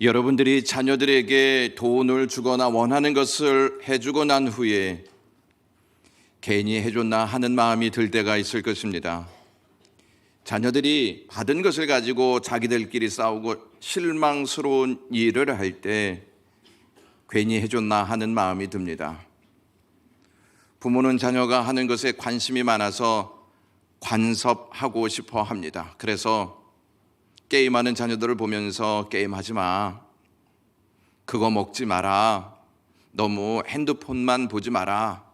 여러분들이 자녀들에게 돈을 주거나 원하는 것을 해주고 난 후에 괜히 해줬나 하는 마음이 들 때가 있을 것입니다. 자녀들이 받은 것을 가지고 자기들끼리 싸우고 실망스러운 일을 할 때 괜히 해줬나 하는 마음이 듭니다. 부모는 자녀가 하는 것에 관심이 많아서 관섭하고 싶어 합니다. 그래서 게임하는 자녀들을 보면서 게임하지 마, 그거 먹지 마라, 너무 핸드폰만 보지 마라,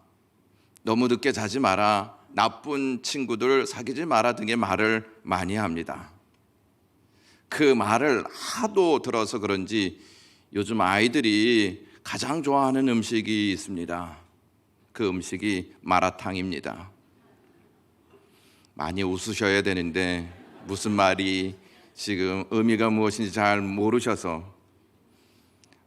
너무 늦게 자지 마라, 나쁜 친구들 사귀지 마라 등의 말을 많이 합니다. 그 말을 하도 들어서 그런지 요즘 아이들이 가장 좋아하는 음식이 있습니다. 그 음식이 마라탕입니다. 많이 웃으셔야 되는데 무슨 말이 지금 의미가 무엇인지 잘 모르셔서,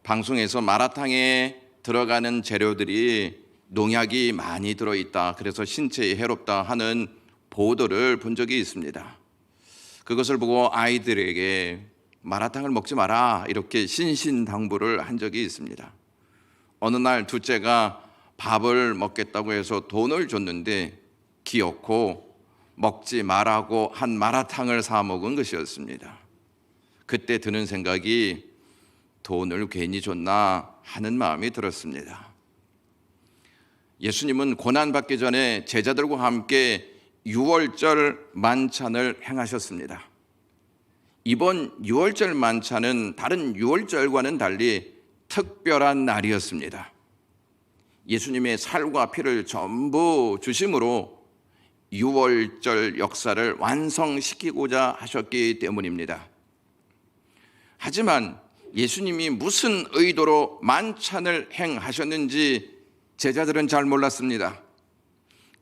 방송에서 마라탕에 들어가는 재료들이 농약이 많이 들어있다, 그래서 신체에 해롭다 하는 보도를 본 적이 있습니다. 그것을 보고 아이들에게 마라탕을 먹지 마라 이렇게 신신당부를 한 적이 있습니다. 어느 날 둘째가 밥을 먹겠다고 해서 돈을 줬는데 기어코 먹지 말라고 한 마라탕을 사 먹은 것이었습니다. 그때 드는 생각이 돈을 괜히 줬나 하는 마음이 들었습니다. 예수님은 고난받기 전에 제자들과 함께 유월절 만찬을 행하셨습니다. 이번 유월절 만찬은 다른 유월절과는 달리 특별한 날이었습니다. 예수님의 살과 피를 전부 주심으로 유월절 역사를 완성시키고자 하셨기 때문입니다. 하지만 예수님이 무슨 의도로 만찬을 행하셨는지 제자들은 잘 몰랐습니다.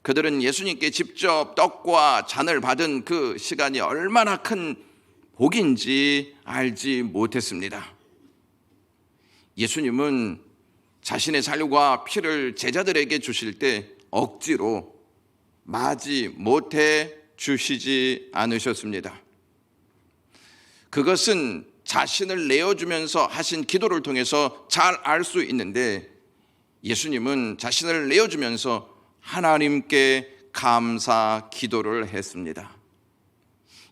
그들은 예수님께 직접 떡과 잔을 받은 그 시간이 얼마나 큰 복인지 알지 못했습니다. 예수님은 자신의 살과 피를 제자들에게 주실 때 억지로 마지 못해 주시지 않으셨습니다. 그것은 자신을 내어주면서 하신 기도를 통해서 잘 알 수 있는데, 예수님은 자신을 내어주면서 하나님께 감사 기도를 했습니다.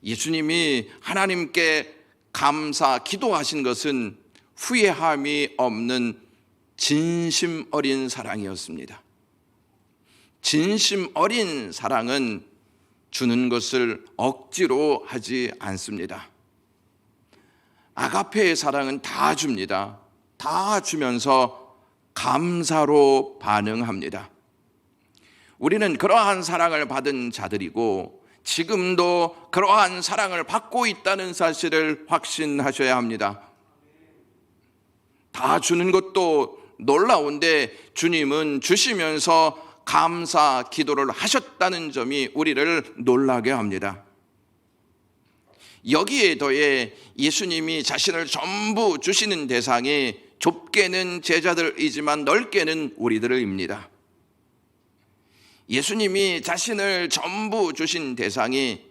예수님이 하나님께 감사 기도하신 것은 후회함이 없는 진심 어린 사랑이었습니다. 진심 어린 사랑은 주는 것을 억지로 하지 않습니다. 아가페의 사랑은 다 줍니다. 다 주면서 감사로 반응합니다. 우리는 그러한 사랑을 받은 자들이고 지금도 그러한 사랑을 받고 있다는 사실을 확신하셔야 합니다. 다 주는 것도 놀라운데 주님은 주시면서 감사 기도를 하셨다는 점이 우리를 놀라게 합니다. 여기에 더해 예수님이 자신을 전부 주시는 대상이 좁게는 제자들이지만 넓게는 우리들입니다. 예수님이 자신을 전부 주신 대상이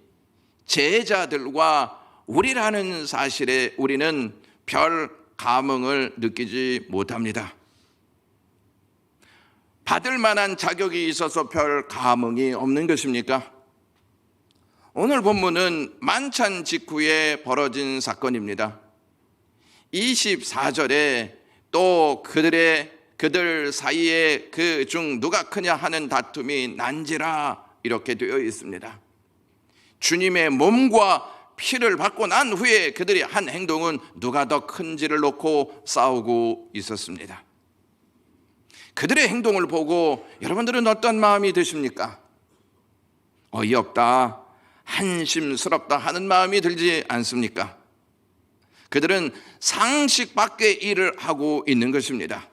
제자들과 우리라는 사실에 우리는 별 감흥을 느끼지 못합니다. 받을 만한 자격이 있어서 별 감흥이 없는 것입니까? 오늘 본문은 만찬 직후에 벌어진 사건입니다. 24절에 또 그들 사이에 그 중 누가 크냐 하는 다툼이 난지라 이렇게 되어 있습니다. 주님의 몸과 피를 받고 난 후에 그들이 한 행동은 누가 더 큰지를 놓고 싸우고 있었습니다. 그들의 행동을 보고 여러분들은 어떤 마음이 드십니까? 어이없다, 한심스럽다 하는 마음이 들지 않습니까? 그들은 상식 밖의 일을 하고 있는 것입니다.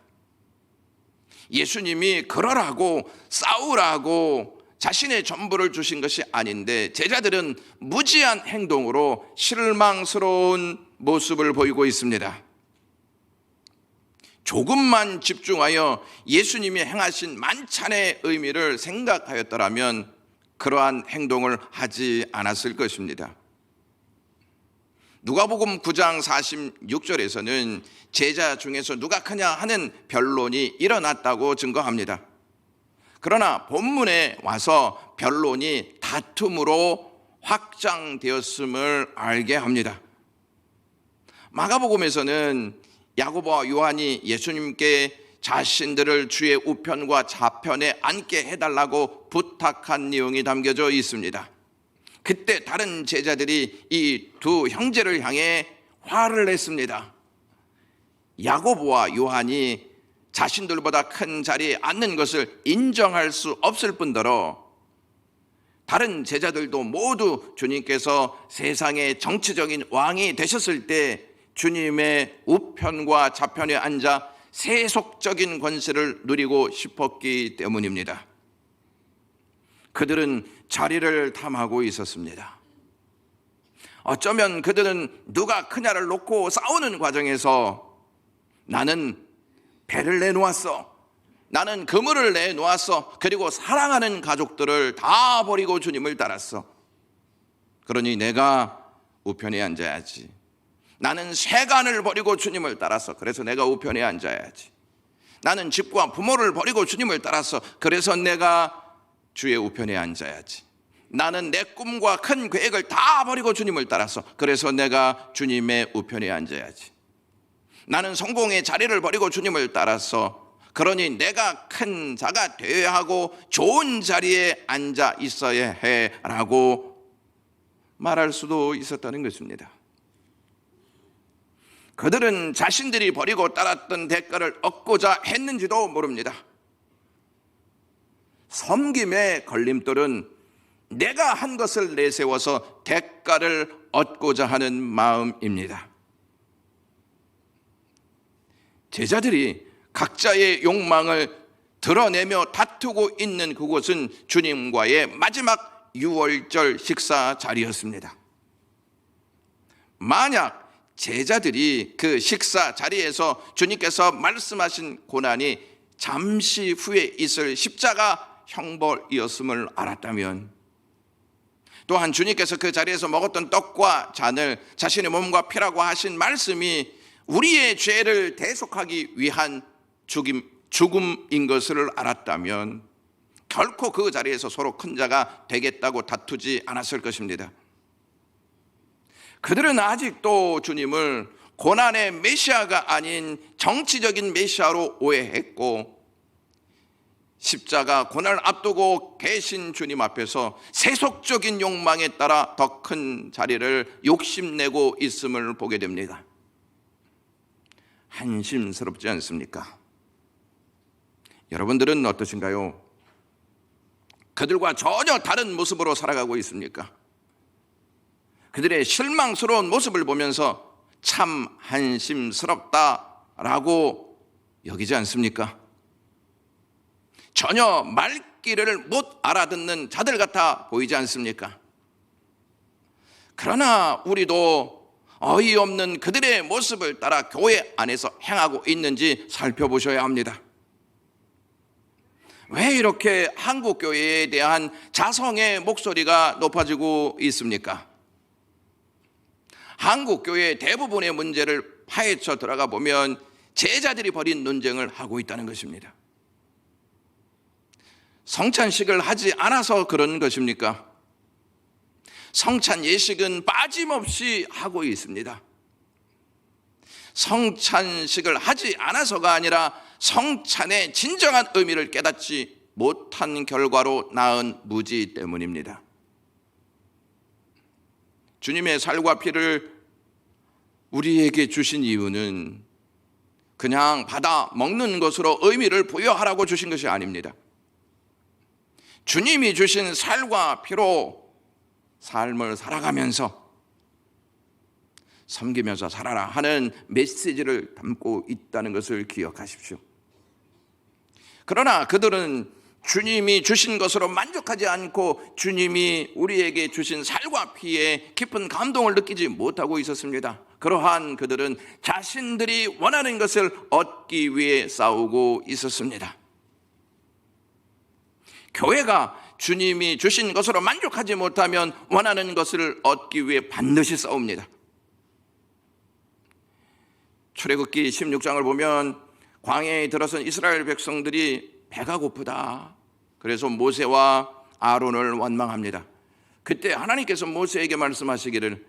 예수님이 그러라고 싸우라고 자신의 전부를 주신 것이 아닌데 제자들은 무지한 행동으로 실망스러운 모습을 보이고 있습니다. 조금만 집중하여 예수님이 행하신 만찬의 의미를 생각하였더라면 그러한 행동을 하지 않았을 것입니다. 누가복음 9장 46절에서는 제자 중에서 누가 크냐 하는 변론이 일어났다고 증거합니다. 그러나 본문에 와서 변론이 다툼으로 확장되었음을 알게 합니다. 마가복음에서는 야고보와 요한이 예수님께 자신들을 주의 우편과 좌편에 앉게 해달라고 부탁한 내용이 담겨져 있습니다. 그때 다른 제자들이 이 두 형제를 향해 화를 냈습니다. 야고보와 요한이 자신들보다 큰 자리에 앉는 것을 인정할 수 없을 뿐더러 다른 제자들도 모두 주님께서 세상의 정치적인 왕이 되셨을 때 주님의 우편과 좌편에 앉아 세속적인 권세를 누리고 싶었기 때문입니다. 그들은 자리를 탐하고 있었습니다. 어쩌면 그들은 누가 크냐를 놓고 싸우는 과정에서 나는 배를 내놓았어, 나는 그물을 내놓았어, 그리고 사랑하는 가족들을 다 버리고 주님을 따랐어. 그러니 내가 우편에 앉아야지. 나는 세간을 버리고 주님을 따랐어. 그래서 내가 우편에 앉아야지. 나는 집과 부모를 버리고 주님을 따랐어. 그래서 내가 주의 우편에 앉아야지. 나는 내 꿈과 큰 계획을 다 버리고 주님을 따랐어. 그래서 내가 주님의 우편에 앉아야지. 나는 성공의 자리를 버리고 주님을 따랐어. 그러니 내가 큰 자가 되어야 하고 좋은 자리에 앉아 있어야 해 라고 말할 수도 있었다는 것입니다. 그들은 자신들이 버리고 따랐던 대가를 얻고자 했는지도 모릅니다. 섬김의 걸림돌은 내가 한 것을 내세워서 대가를 얻고자 하는 마음입니다. 제자들이 각자의 욕망을 드러내며 다투고 있는 그곳은 주님과의 마지막 유월절 식사 자리였습니다. 만약 제자들이 그 식사 자리에서 주님께서 말씀하신 고난이 잠시 후에 있을 십자가 형벌이었음을 알았다면, 또한 주님께서 그 자리에서 먹었던 떡과 잔을 자신의 몸과 피라고 하신 말씀이 우리의 죄를 대속하기 위한 죽음인 것을 알았다면 결코 그 자리에서 서로 큰 자가 되겠다고 다투지 않았을 것입니다. 그들은 아직도 주님을 고난의 메시아가 아닌 정치적인 메시아로 오해했고, 십자가 고난을 앞두고 계신 주님 앞에서 세속적인 욕망에 따라 더 큰 자리를 욕심내고 있음을 보게 됩니다. 한심스럽지 않습니까? 여러분들은 어떠신가요? 그들과 전혀 다른 모습으로 살아가고 있습니까? 그들의 실망스러운 모습을 보면서 참 한심스럽다라고 여기지 않습니까? 전혀 말귀를 못 알아듣는 자들 같아 보이지 않습니까? 그러나 우리도 어이없는 그들의 모습을 따라 교회 안에서 행하고 있는지 살펴보셔야 합니다. 왜 이렇게 한국 교회에 대한 자성의 목소리가 높아지고 있습니까? 한국 교회의 대부분의 문제를 파헤쳐 들어가 보면 제자들이 벌인 논쟁을 하고 있다는 것입니다. 성찬식을 하지 않아서 그런 것입니까? 성찬 예식은 빠짐없이 하고 있습니다. 성찬식을 하지 않아서가 아니라 성찬의 진정한 의미를 깨닫지 못한 결과로 낳은 무지 때문입니다. 주님의 살과 피를 우리에게 주신 이유는 그냥 받아 먹는 것으로 의미를 부여하라고 주신 것이 아닙니다. 주님이 주신 살과 피로 삶을 살아가면서 섬기면서 살아라 하는 메시지를 담고 있다는 것을 기억하십시오. 그러나 그들은 주님이 주신 것으로 만족하지 않고 주님이 우리에게 주신 살과 피에 깊은 감동을 느끼지 못하고 있었습니다. 그러한 그들은 자신들이 원하는 것을 얻기 위해 싸우고 있었습니다. 교회가 주님이 주신 것으로 만족하지 못하면 원하는 것을 얻기 위해 반드시 싸웁니다. 출애굽기 16장을 보면 광야에 들어선 이스라엘 백성들이 배가 고프다. 그래서 모세와 아론을 원망합니다. 그때 하나님께서 모세에게 말씀하시기를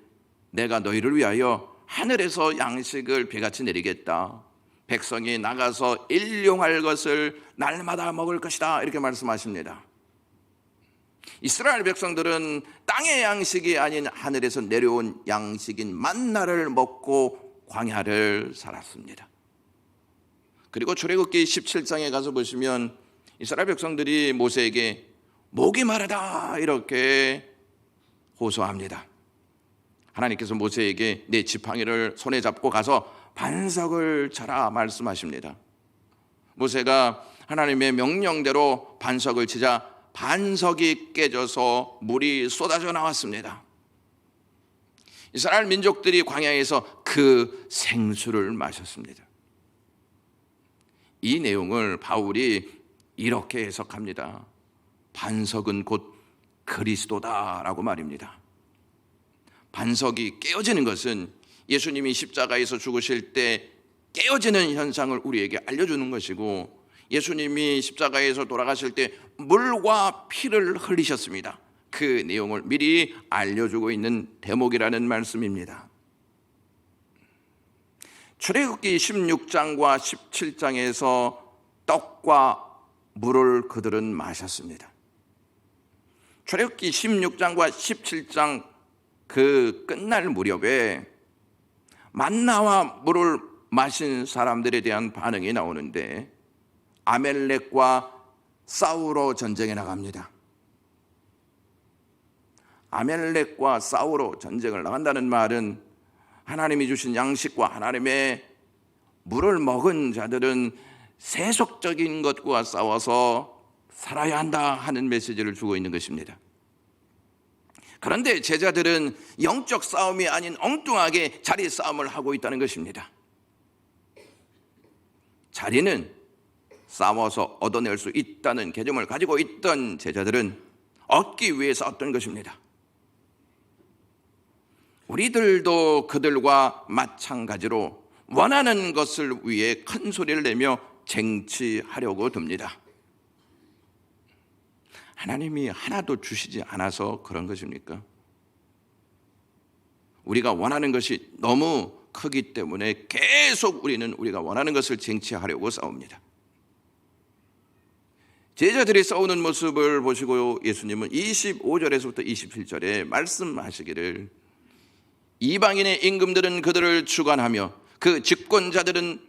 내가 너희를 위하여 하늘에서 양식을 비같이 내리겠다. 백성이 나가서 일용할 것을 날마다 먹을 것이다. 이렇게 말씀하십니다. 이스라엘 백성들은 땅의 양식이 아닌 하늘에서 내려온 양식인 만나를 먹고 광야를 살았습니다. 그리고 출애굽기 17장에 가서 보시면 이스라엘 백성들이 모세에게 목이 마르다 이렇게 호소합니다. 하나님께서 모세에게 내 지팡이를 손에 잡고 가서 반석을 쳐라 말씀하십니다. 모세가 하나님의 명령대로 반석을 치자 반석이 깨져서 물이 쏟아져 나왔습니다. 이스라엘 민족들이 광야에서 그 생수를 마셨습니다. 이 내용을 바울이 이렇게 해석합니다. 반석은 곧 그리스도다라고 말입니다. 반석이 깨어지는 것은 예수님이 십자가에서 죽으실 때 깨어지는 현상을 우리에게 알려주는 것이고, 예수님이 십자가에서 돌아가실 때 물과 피를 흘리셨습니다. 그 내용을 미리 알려주고 있는 대목이라는 말씀입니다. 출애굽기 16장과 17장에서 떡과 물을 그들은 마셨습니다. 출애굽기 16장과 17장 그 끝날 무렵에 만나와 물을 마신 사람들에 대한 반응이 나오는데, 아멜렉과 싸우러 전쟁에 나갑니다. 아멜렉과 싸우러 전쟁을 나간다는 말은 하나님이 주신 양식과 하나님의 물을 먹은 자들은 세속적인 것과 싸워서 살아야 한다 하는 메시지를 주고 있는 것입니다. 그런데 제자들은 영적 싸움이 아닌 엉뚱하게 자리 싸움을 하고 있다는 것입니다. 자리는 싸워서 얻어낼 수 있다는 개념을 가지고 있던 제자들은 얻기 위해서 얻던 것입니다. 우리들도 그들과 마찬가지로 원하는 것을 위해 큰 소리를 내며 쟁취하려고 듭니다. 하나님이 하나도 주시지 않아서 그런 것입니까? 우리가 원하는 것이 너무 크기 때문에 계속 우리는 우리가 원하는 것을 쟁취하려고 싸웁니다. 제자들이 싸우는 모습을 보시고 예수님은 25절에서부터 27절에 말씀하시기를 이방인의 임금들은 그들을 주관하며 그 집권자들은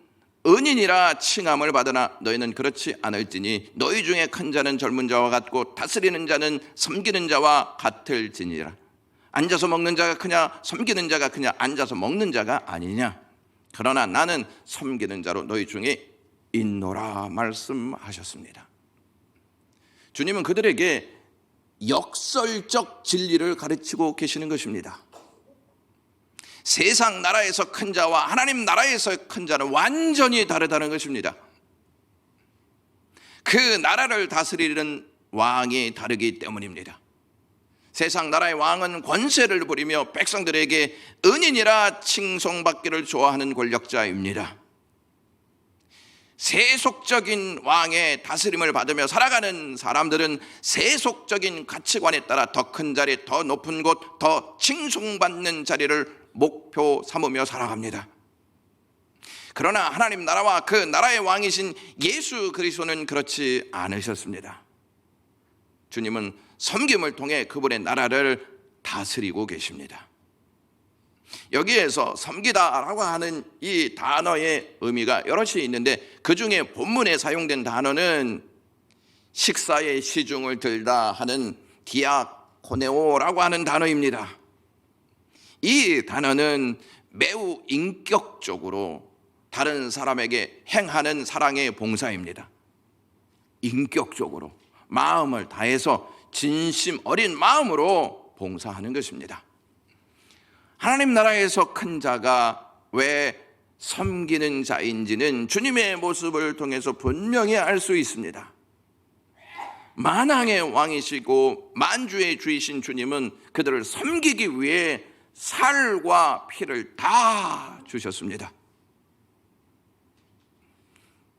은인이라 칭함을 받으나 너희는 그렇지 않을지니 너희 중에 큰 자는 젊은 자와 같고 다스리는 자는 섬기는 자와 같을지니라. 앉아서 먹는 자가 크냐 섬기는 자가 크냐 앉아서 먹는 자가 아니냐. 그러나 나는 섬기는 자로 너희 중에 있노라 말씀하셨습니다. 주님은 그들에게 역설적 진리를 가르치고 계시는 것입니다. 세상 나라에서 큰 자와 하나님 나라에서 큰 자는 완전히 다르다는 것입니다. 그 나라를 다스리는 왕이 다르기 때문입니다. 세상 나라의 왕은 권세를 부리며 백성들에게 은인이라 칭송받기를 좋아하는 권력자입니다. 세속적인 왕의 다스림을 받으며 살아가는 사람들은 세속적인 가치관에 따라 더 큰 자리, 더 높은 곳, 더 칭송받는 자리를 목표 삼으며 살아갑니다. 그러나 하나님 나라와 그 나라의 왕이신 예수 그리스도는 그렇지 않으셨습니다. 주님은 섬김을 통해 그분의 나라를 다스리고 계십니다. 여기에서 섬기다라고 하는 이 단어의 의미가 여럿이 있는데, 그 중에 본문에 사용된 단어는 식사의 시중을 들다 하는 디아코네오라고 하는 단어입니다. 이 단어는 매우 인격적으로 다른 사람에게 행하는 사랑의 봉사입니다. 인격적으로 마음을 다해서 진심 어린 마음으로 봉사하는 것입니다. 하나님 나라에서 큰 자가 왜 섬기는 자인지는 주님의 모습을 통해서 분명히 알 수 있습니다. 만왕의 왕이시고 만주의 주이신 주님은 그들을 섬기기 위해 살과 피를 다 주셨습니다.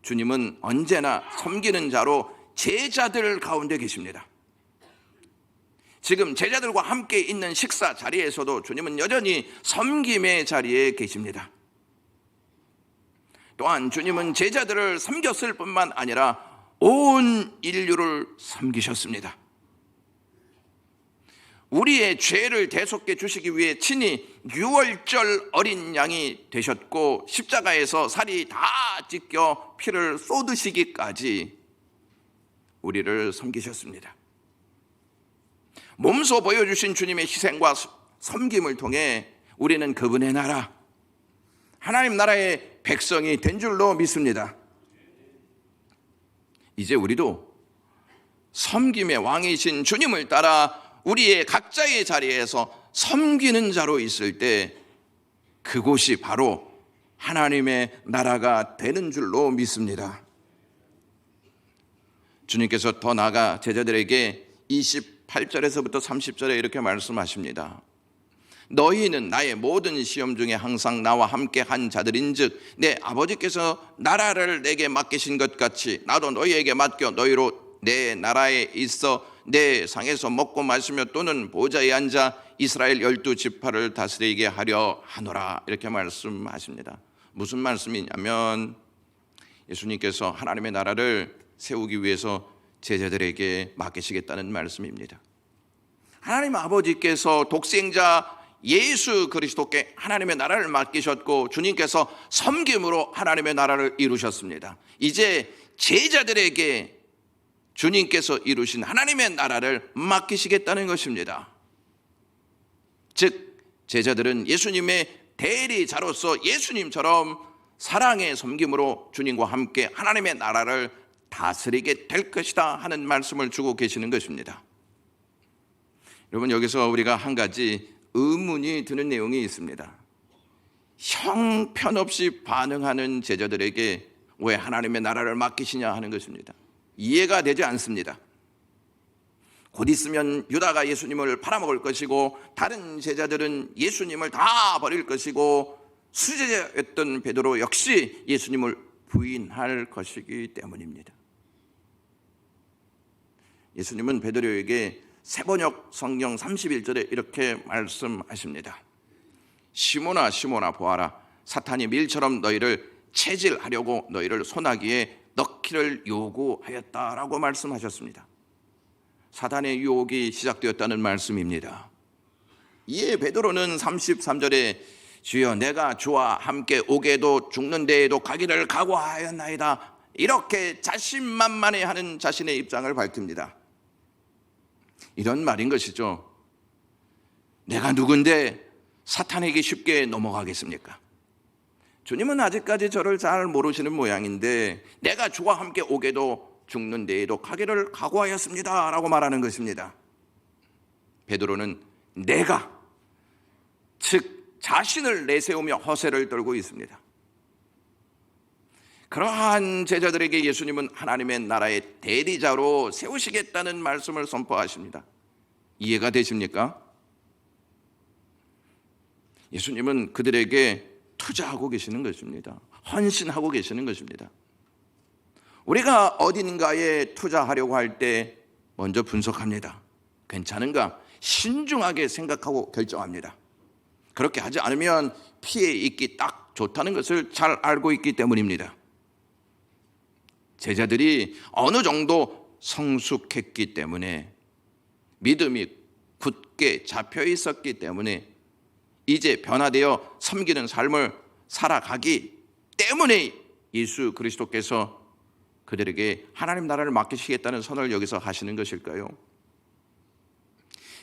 주님은 언제나 섬기는 자로 제자들 가운데 계십니다. 지금 제자들과 함께 있는 식사 자리에서도 주님은 여전히 섬김의 자리에 계십니다. 또한 주님은 제자들을 섬겼을 뿐만 아니라 온 인류를 섬기셨습니다. 우리의 죄를 대속해 주시기 위해 친히 유월절 어린 양이 되셨고 십자가에서 살이 다 찢겨 피를 쏟으시기까지 우리를 섬기셨습니다. 몸소 보여주신 주님의 희생과 섬김을 통해 우리는 그분의 나라, 하나님 나라의 백성이 된 줄로 믿습니다. 이제 우리도 섬김의 왕이신 주님을 따라 우리의 각자의 자리에서 섬기는 자로 있을 때 그곳이 바로 하나님의 나라가 되는 줄로 믿습니다. 주님께서 더 나아가 제자들에게 28절에서부터 30절에 이렇게 말씀하십니다. 너희는 나의 모든 시험 중에 항상 나와 함께 한 자들인즉 내 아버지께서 나라를 내게 맡기신 것 같이 나도 너희에게 맡겨 너희로 내 나라에 있어 내 상에서 먹고 마시며 또는 보좌에 앉아 이스라엘 12지파를 다스리게 하려 하노라. 이렇게 말씀하십니다. 무슨 말씀이냐면 예수님께서 하나님의 나라를 세우기 위해서 제자들에게 맡기시겠다는 말씀입니다. 하나님 아버지께서 독생자 예수 그리스도께 하나님의 나라를 맡기셨고 주님께서 섬김으로 하나님의 나라를 이루셨습니다. 이제 제자들에게 주님께서 이루신 하나님의 나라를 맡기시겠다는 것입니다. 즉 제자들은 예수님의 대리자로서 예수님처럼 사랑의 섬김으로 주님과 함께 하나님의 나라를 다스리게 될 것이다 하는 말씀을 주고 계시는 것입니다. 여러분, 여기서 우리가 한 가지 의문이 드는 내용이 있습니다. 형편없이 반응하는 제자들에게 왜 하나님의 나라를 맡기시냐 하는 것입니다. 이해가 되지 않습니다. 곧 있으면 유다가 예수님을 팔아먹을 것이고 다른 제자들은 예수님을 다 버릴 것이고 수제자였던 베드로 역시 예수님을 부인할 것이기 때문입니다. 예수님은 베드로에게 세번역 성경 31절에 이렇게 말씀하십니다. 시몬아 시몬아 보아라, 사탄이 밀처럼 너희를 체질하려고 너희를 소나기에 넣기를 요구하였다라고 말씀하셨습니다. 사탄의 유혹이 시작되었다는 말씀입니다. 이에 베드로는 33절에 주여 내가 주와 함께 오게도 죽는 데에도 가기를 각오하였나이다, 이렇게 자신만만해하는 자신의 입장을 밝힙니다. 이런 말인 것이죠. 내가 누군데 사탄에게 쉽게 넘어가겠습니까? 주님은 아직까지 저를 잘 모르시는 모양인데 내가 주와 함께 오게도 죽는 데에도 가기를 각오하였습니다 라고 말하는 것입니다. 베드로는 내가, 즉 자신을 내세우며 허세를 떨고 있습니다. 그러한 제자들에게 예수님은 하나님의 나라의 대리자로 세우시겠다는 말씀을 선포하십니다. 이해가 되십니까? 예수님은 그들에게 투자하고 계시는 것입니다. 헌신하고 계시는 것입니다. 우리가 어딘가에 투자하려고 할 때 먼저 분석합니다. 괜찮은가? 신중하게 생각하고 결정합니다. 그렇게 하지 않으면 피해 있기 딱 좋다는 것을 잘 알고 있기 때문입니다. 제자들이 어느 정도 성숙했기 때문에, 믿음이 굳게 잡혀 있었기 때문에 이제 변화되어 섬기는 삶을 살아가기 때문에 예수 그리스도께서 그들에게 하나님 나라를 맡기시겠다는 선언을 여기서 하시는 것일까요?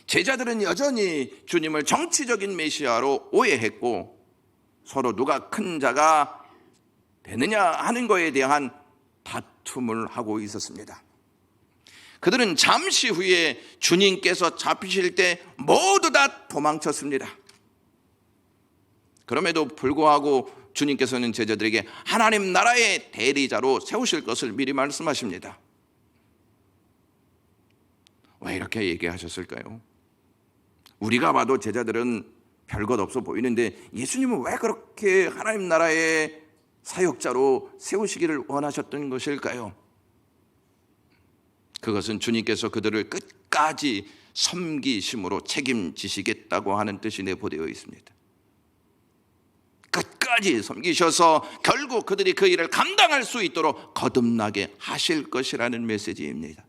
제자들은 여전히 주님을 정치적인 메시아로 오해했고 서로 누가 큰 자가 되느냐 하는 것에 대한 다툼을 하고 있었습니다. 그들은 잠시 후에 주님께서 잡히실 때 모두 다 도망쳤습니다. 그럼에도 불구하고 주님께서는 제자들에게 하나님 나라의 대리자로 세우실 것을 미리 말씀하십니다. 왜 이렇게 얘기하셨을까요? 우리가 봐도 제자들은 별것 없어 보이는데 예수님은 왜 그렇게 하나님 나라의 사역자로 세우시기를 원하셨던 것일까요? 그것은 주님께서 그들을 끝까지 섬기심으로 책임지시겠다고 하는 뜻이 내포되어 있습니다. 끝까지 섬기셔서 결국 그들이 그 일을 감당할 수 있도록 거듭나게 하실 것이라는 메시지입니다.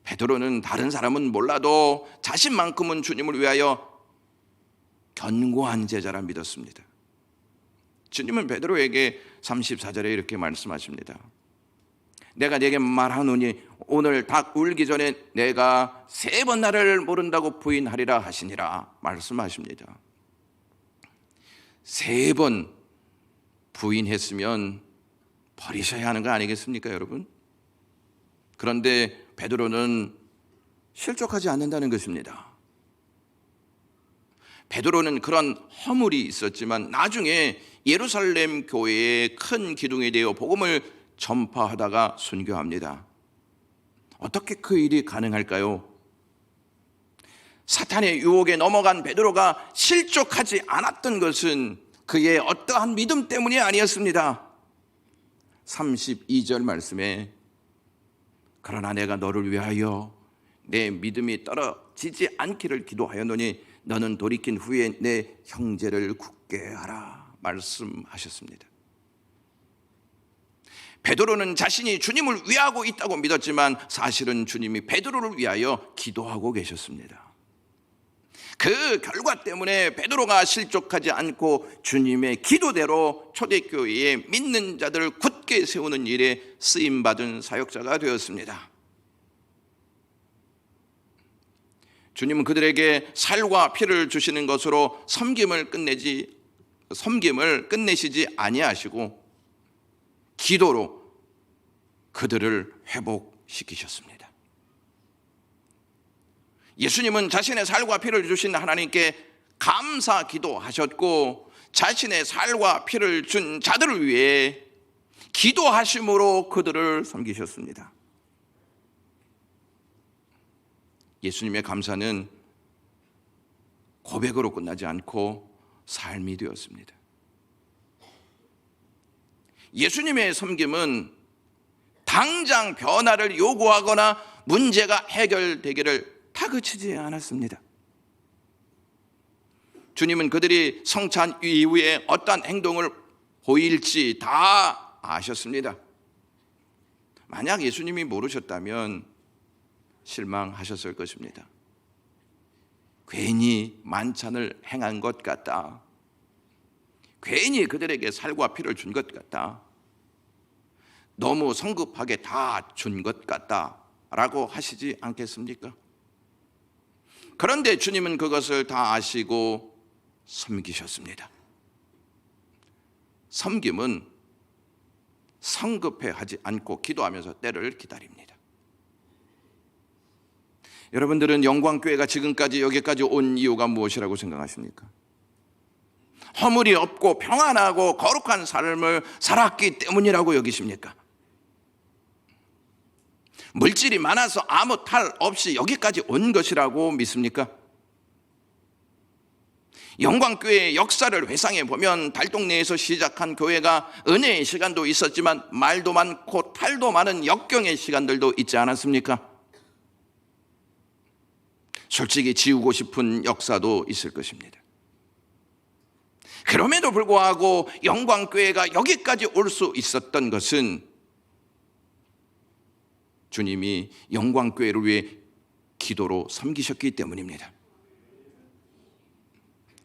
베드로는 다른 사람은 몰라도 자신만큼은 주님을 위하여 견고한 제자라 믿었습니다. 주님은 베드로에게 34절에 이렇게 말씀하십니다. 내가 네게 말하노니 오늘 닭 울기 전에 내가 3번 나를 모른다고 부인하리라 하시니라 말씀하십니다. 3번 부인했으면 버리셔야 하는 거 아니겠습니까, 여러분? 그런데 베드로는 실족하지 않는다는 것입니다. 베드로는 그런 허물이 있었지만 나중에 예루살렘 교회의 큰 기둥이 되어 복음을 전파하다가 순교합니다. 어떻게 그 일이 가능할까요? 사탄의 유혹에 넘어간 베드로가 실족하지 않았던 것은 그의 어떠한 믿음 때문이 아니었습니다. 32절 말씀에 그러나 내가 너를 위하여 내 믿음이 떨어지지 않기를 기도하였노니 너는 돌이킨 후에 내 형제를 굳게 하라 말씀하셨습니다. 베드로는 자신이 주님을 위하고 있다고 믿었지만 사실은 주님이 베드로를 위하여 기도하고 계셨습니다. 그 결과 때문에 베드로가 실족하지 않고 주님의 기도대로 초대교회에 믿는 자들을 굳게 세우는 일에 쓰임받은 사역자가 되었습니다. 주님은 그들에게 살과 피를 주시는 것으로 섬김을 끝내시지 아니하시고 기도로 그들을 회복시키셨습니다. 예수님은 자신의 살과 피를 주신 하나님께 감사 기도하셨고 자신의 살과 피를 준 자들을 위해 기도하심으로 그들을 섬기셨습니다. 예수님의 감사는 고백으로 끝나지 않고 삶이 되었습니다. 예수님의 섬김은 당장 변화를 요구하거나 문제가 해결되기를 다그치지 않았습니다. 주님은 그들이 성찬 이후에 어떠한 행동을 보일지 다 아셨습니다. 만약 예수님이 모르셨다면 실망하셨을 것입니다. 괜히 만찬을 행한 것 같다. 괜히 그들에게 살과 피를 준 것 같다. 너무 성급하게 다 준 것 같다라고 하시지 않겠습니까? 그런데 주님은 그것을 다 아시고 섬기셨습니다. 섬김은 성급해하지 않고 기도하면서 때를 기다립니다. 여러분들은 영광교회가 지금까지 여기까지 온 이유가 무엇이라고 생각하십니까? 허물이 없고 평안하고 거룩한 삶을 살았기 때문이라고 여기십니까? 물질이 많아서 아무 탈 없이 여기까지 온 것이라고 믿습니까? 영광교회의 역사를 회상해 보면 달동네에서 시작한 교회가 은혜의 시간도 있었지만 말도 많고 탈도 많은 역경의 시간들도 있지 않았습니까? 솔직히 지우고 싶은 역사도 있을 것입니다. 그럼에도 불구하고 영광교회가 여기까지 올 수 있었던 것은 주님이 영광교회를 위해 기도로 섬기셨기 때문입니다.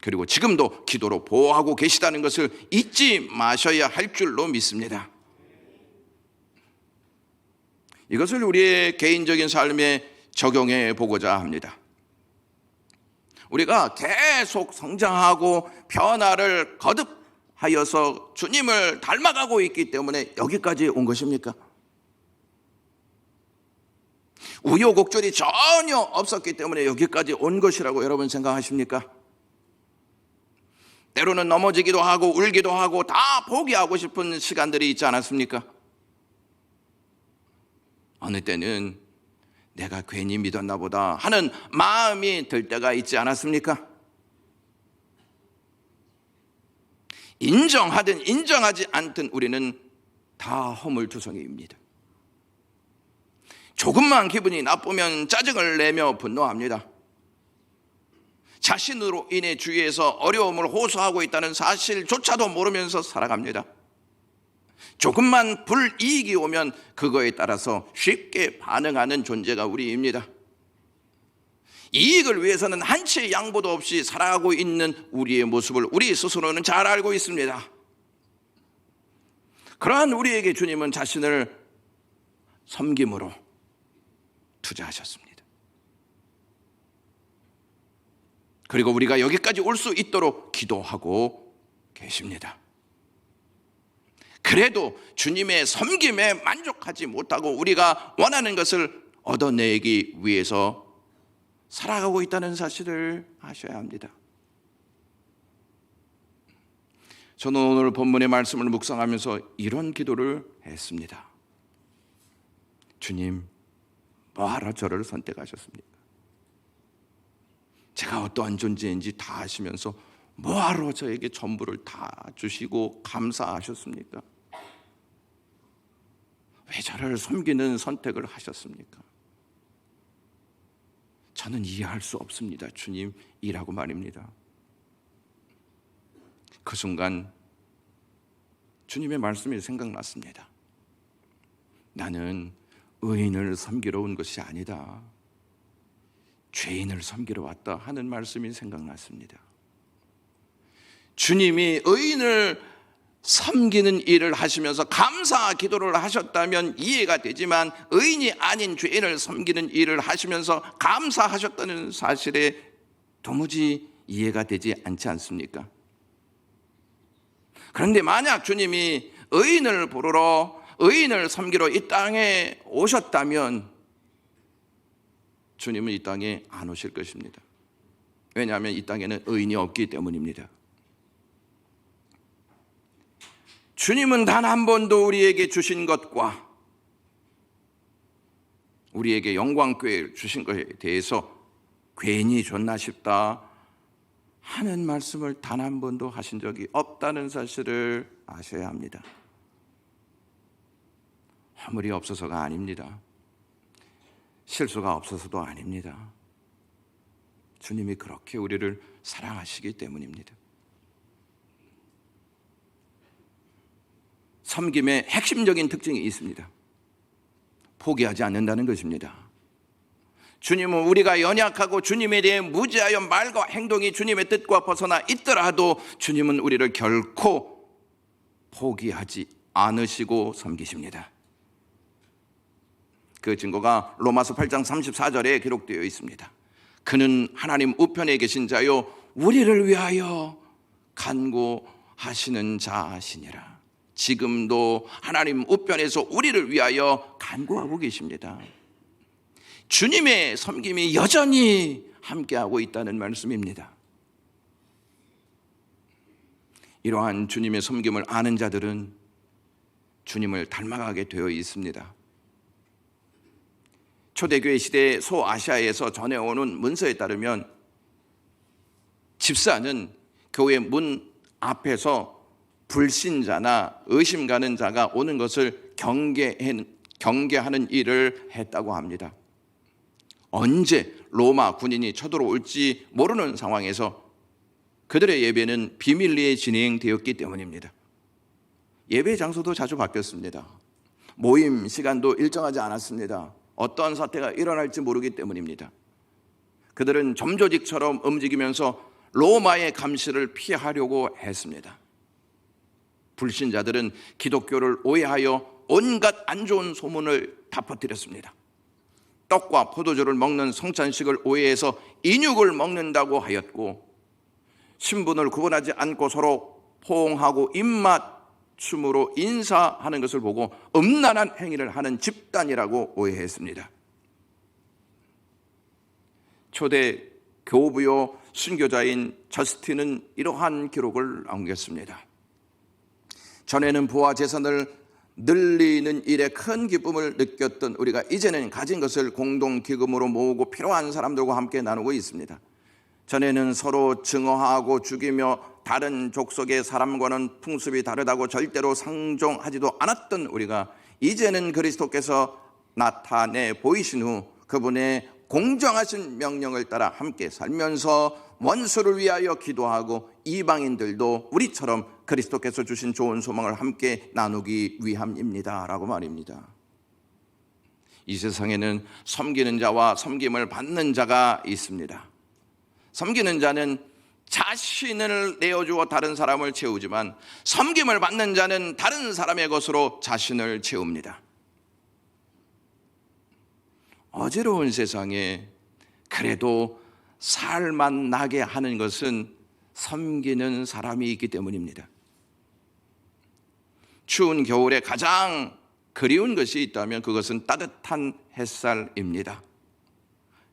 그리고 지금도 기도로 보호하고 계시다는 것을 잊지 마셔야 할 줄로 믿습니다. 이것을 우리의 개인적인 삶에 적용해 보고자 합니다. 우리가 계속 성장하고 변화를 거듭하여서 주님을 닮아가고 있기 때문에 여기까지 온 것입니까? 우여곡절이 전혀 없었기 때문에 여기까지 온 것이라고 여러분 생각하십니까? 때로는 넘어지기도 하고 울기도 하고 다 포기하고 싶은 시간들이 있지 않았습니까? 어느 때는 내가 괜히 믿었나 보다 하는 마음이 들 때가 있지 않았습니까? 인정하든 인정하지 않든 우리는 다 허물투성이입니다. 조금만 기분이 나쁘면 짜증을 내며 분노합니다. 자신으로 인해 주위에서 어려움을 호소하고 있다는 사실조차도 모르면서 살아갑니다. 조금만 불이익이 오면 그거에 따라서 쉽게 반응하는 존재가 우리입니다. 이익을 위해서는 한치의 양보도 없이 살아가고 있는 우리의 모습을 우리 스스로는 잘 알고 있습니다. 그러한 우리에게 주님은 자신을 섬김으로 투자하셨습니다. 그리고 우리가 여기까지 올 수 있도록 기도하고 계십니다. 그래도 주님의 섬김에 만족하지 못하고 우리가 원하는 것을 얻어내기 위해서 살아가고 있다는 사실을 아셔야 합니다. 저는 오늘 본문의 말씀을 묵상하면서 이런 기도를 했습니다. 주님, 뭐하러 저를 선택하셨습니까? 제가 어떠한 존재인지 다 아시면서 뭐하러 저에게 전부를 다 주시고 감사하셨습니까? 왜 저를 섬기는 선택을 하셨습니까? 저는 이해할 수 없습니다. 주님이라고 말입니다. 그 순간 주님의 말씀이 생각났습니다. 나는 의인을 섬기러 온 것이 아니다. 죄인을 섬기러 왔다 하는 말씀이 생각났습니다. 주님이 의인을 섬기는 일을 하시면서 감사 기도를 하셨다면 이해가 되지만 의인이 아닌 죄인을 섬기는 일을 하시면서 감사하셨다는 사실에 도무지 이해가 되지 않지 않습니까? 그런데 만약 주님이 의인을 부르러 의인을 섬기러 이 땅에 오셨다면 주님은 이 땅에 안 오실 것입니다. 왜냐하면 이 땅에는 의인이 없기 때문입니다. 주님은 단 한 번도 우리에게 주신 것과 우리에게 영광교회 주신 것에 대해서 괜히 줬나 싶다 하는 말씀을 단 한 번도 하신 적이 없다는 사실을 아셔야 합니다. 허물이 없어서가 아닙니다. 실수가 없어서도 아닙니다. 주님이 그렇게 우리를 사랑하시기 때문입니다. 섬김의 핵심적인 특징이 있습니다. 포기하지 않는다는 것입니다. 주님은 우리가 연약하고 주님에 대해 무지하여 말과 행동이 주님의 뜻과 벗어나 있더라도 주님은 우리를 결코 포기하지 않으시고 섬기십니다. 그 증거가 로마서 8장 34절에 기록되어 있습니다. 그는 하나님 우편에 계신 자요 우리를 위하여 간구하시는 자시니라. 지금도 하나님 우편에서 우리를 위하여 간구하고 계십니다. 주님의 섬김이 여전히 함께하고 있다는 말씀입니다. 이러한 주님의 섬김을 아는 자들은 주님을 닮아가게 되어 있습니다. 초대교회 시대 소아시아에서 전해오는 문서에 따르면 집사는 교회 문 앞에서 불신자나 의심 가는 자가 오는 것을 경계하는 일을 했다고 합니다. 언제 로마 군인이 쳐들어올지 모르는 상황에서 그들의 예배는 비밀리에 진행되었기 때문입니다. 예배 장소도 자주 바뀌었습니다. 모임 시간도 일정하지 않았습니다. 어떤 사태가 일어날지 모르기 때문입니다. 그들은 점조직처럼 움직이면서 로마의 감시를 피하려고 했습니다. 불신자들은 기독교를 오해하여 온갖 안 좋은 소문을 다 퍼뜨렸습니다. 떡과 포도주를 먹는 성찬식을 오해해서 인육을 먹는다고 하였고, 신분을 구분하지 않고 서로 포옹하고 입맞춤으로 인사하는 것을 보고 음란한 행위를 하는 집단이라고 오해했습니다. 초대 교부요 순교자인 저스틴은 이러한 기록을 남겼습니다. 전에는 부와 재산을 늘리는 일에 큰 기쁨을 느꼈던 우리가 이제는 가진 것을 공동기금으로 모으고 필요한 사람들과 함께 나누고 있습니다. 전에는 서로 증오하고 죽이며 다른 족속의 사람과는 풍습이 다르다고 절대로 상종하지도 않았던 우리가 이제는 그리스도께서 나타내 보이신 후 그분의 공정하신 명령을 따라 함께 살면서 원수를 위하여 기도하고 이방인들도 우리처럼 그리스도께서 주신 좋은 소망을 함께 나누기 위함입니다 라고 말입니다. 이 세상에는 섬기는 자와 섬김을 받는 자가 있습니다. 섬기는 자는 자신을 내어주어 다른 사람을 채우지만 섬김을 받는 자는 다른 사람의 것으로 자신을 채웁니다. 어지러운 세상에 그래도 살맛 나게 하는 것은 섬기는 사람이 있기 때문입니다. 추운 겨울에 가장 그리운 것이 있다면 그것은 따뜻한 햇살입니다.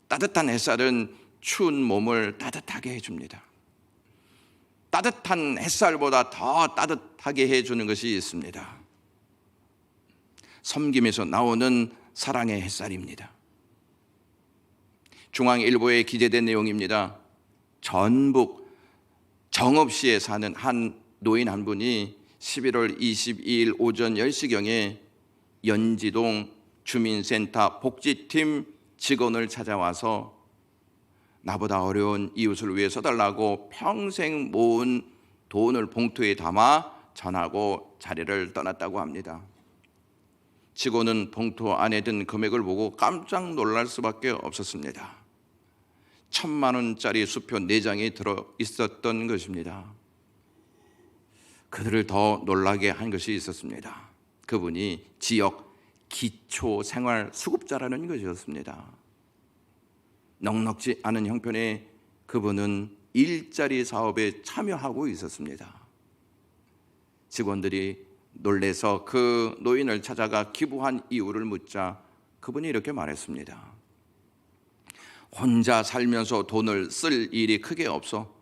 따뜻한 햇살은 추운 몸을 따뜻하게 해줍니다. 따뜻한 햇살보다 더 따뜻하게 해주는 것이 있습니다. 섬김에서 나오는 사랑의 햇살입니다. 중앙일보에 기재된 내용입니다. 전북 정읍시에 사는 한 노인 한 분이 11월 22일 오전 10시경에 연지동 주민센터 복지팀 직원을 찾아와서 나보다 어려운 이웃을 위해 써달라고 평생 모은 돈을 봉투에 담아 전하고 자리를 떠났다고 합니다. 직원은 봉투 안에 든 금액을 보고 깜짝 놀랄 수밖에 없었습니다. 1,000만 원짜리 수표 4장이 들어 있었던 것입니다. 그들을 더 놀라게 한 것이 있었습니다. 그분이 지역 기초생활수급자라는 것이었습니다. 넉넉지 않은 형편에 그분은 일자리 사업에 참여하고 있었습니다. 직원들이 놀래서 그 노인을 찾아가 기부한 이유를 묻자 그분이 이렇게 말했습니다. 혼자 살면서 돈을 쓸 일이 크게 없어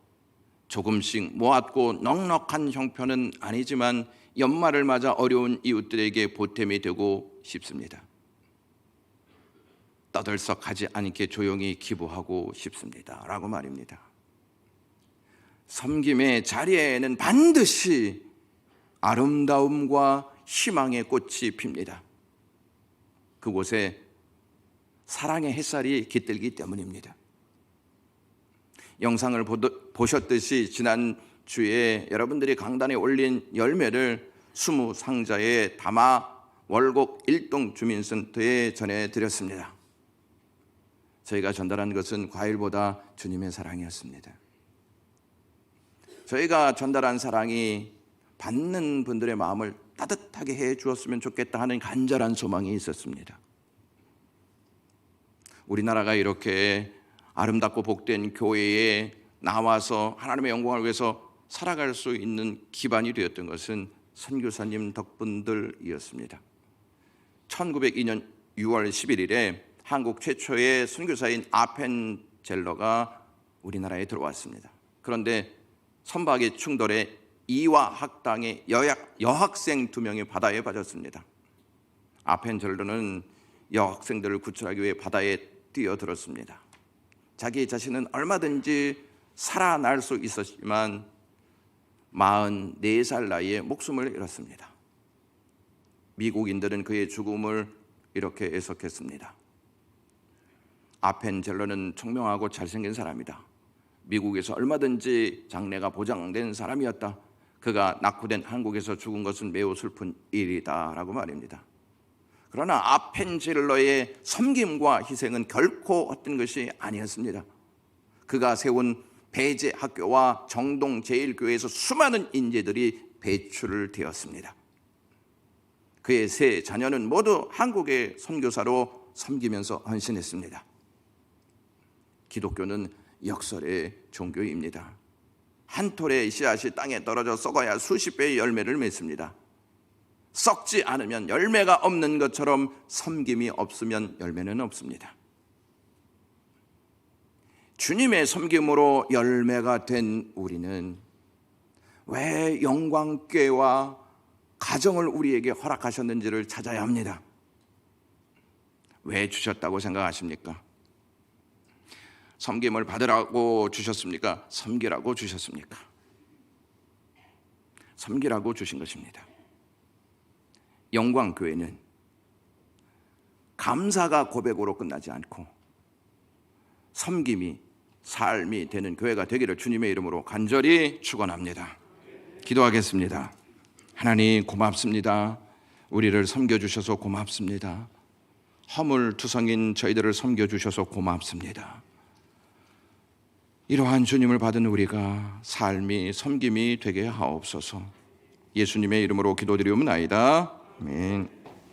조금씩 모았고 넉넉한 형편은 아니지만 연말을 맞아 어려운 이웃들에게 보탬이 되고 싶습니다. 떠들썩하지 않게 조용히 기부하고 싶습니다 라고 말입니다. 섬김의 자리에는 반드시 아름다움과 희망의 꽃이 핍니다. 그곳에 사랑의 햇살이 깃들기 때문입니다. 영상을 보셨듯이 지난주에 여러분들이 강단에 올린 열매를 20상자에 담아 월곡 일동 주민센터에 전해드렸습니다. 저희가 전달한 것은 과일보다 주님의 사랑이었습니다. 저희가 전달한 사랑이 받는 분들의 마음을 따뜻하게 해 주었으면 좋겠다 하는 간절한 소망이 있었습니다. 우리나라가 이렇게 아름답고 복된 교회에 나와서 하나님의 영광을 위해서 살아갈 수 있는 기반이 되었던 것은 선교사님 덕분들이었습니다. 1902년 6월 11일에 한국 최초의 선교사인 아펜젤러가 우리나라에 들어왔습니다. 그런데 선박의 충돌에 이화 학당의 여학생 2명이 바다에 빠졌습니다. 아펜젤러는 여학생들을 구출하기 위해 바다에 뛰어들었습니다. 자기 자신은 얼마든지 살아날 수 있었지만 44살 나이에 목숨을 잃었습니다. 미국인들은 그의 죽음을 이렇게 해석했습니다. 아펜젤러는 총명하고 잘생긴 사람이다. 미국에서 얼마든지 장래가 보장된 사람이었다. 그가 낙후된 한국에서 죽은 것은 매우 슬픈 일이다 라고 말입니다. 그러나 아펜젤러의 섬김과 희생은 결코 어떤 것이 아니었습니다. 그가 세운 배제 학교와 정동 제1교회에서 수많은 인재들이 배출을 되었습니다. 그의 3 자녀는 모두 한국의 선교사로 섬기면서 헌신했습니다. 기독교는 역설의 종교입니다. 한 톨의 씨앗이 땅에 떨어져 썩어야 수십 배의 열매를 맺습니다. 썩지 않으면 열매가 없는 것처럼 섬김이 없으면 열매는 없습니다. 주님의 섬김으로 열매가 된 우리는 왜 영광궤와 가정을 우리에게 허락하셨는지를 찾아야 합니다. 왜 주셨다고 생각하십니까? 섬김을 받으라고 주셨습니까? 섬기라고 주셨습니까? 섬기라고 주신 것입니다. 영광교회는 감사가 고백으로 끝나지 않고 섬김이 삶이 되는 교회가 되기를 주님의 이름으로 간절히 축원합니다. 기도하겠습니다. 하나님 고맙습니다. 우리를 섬겨주셔서 고맙습니다. 허물투성인 저희들을 섬겨주셔서 고맙습니다. 이러한 주님을 받은 우리가 삶이 섬김이 되게 하옵소서. 예수님의 이름으로 기도드리옵나이다. 아멘.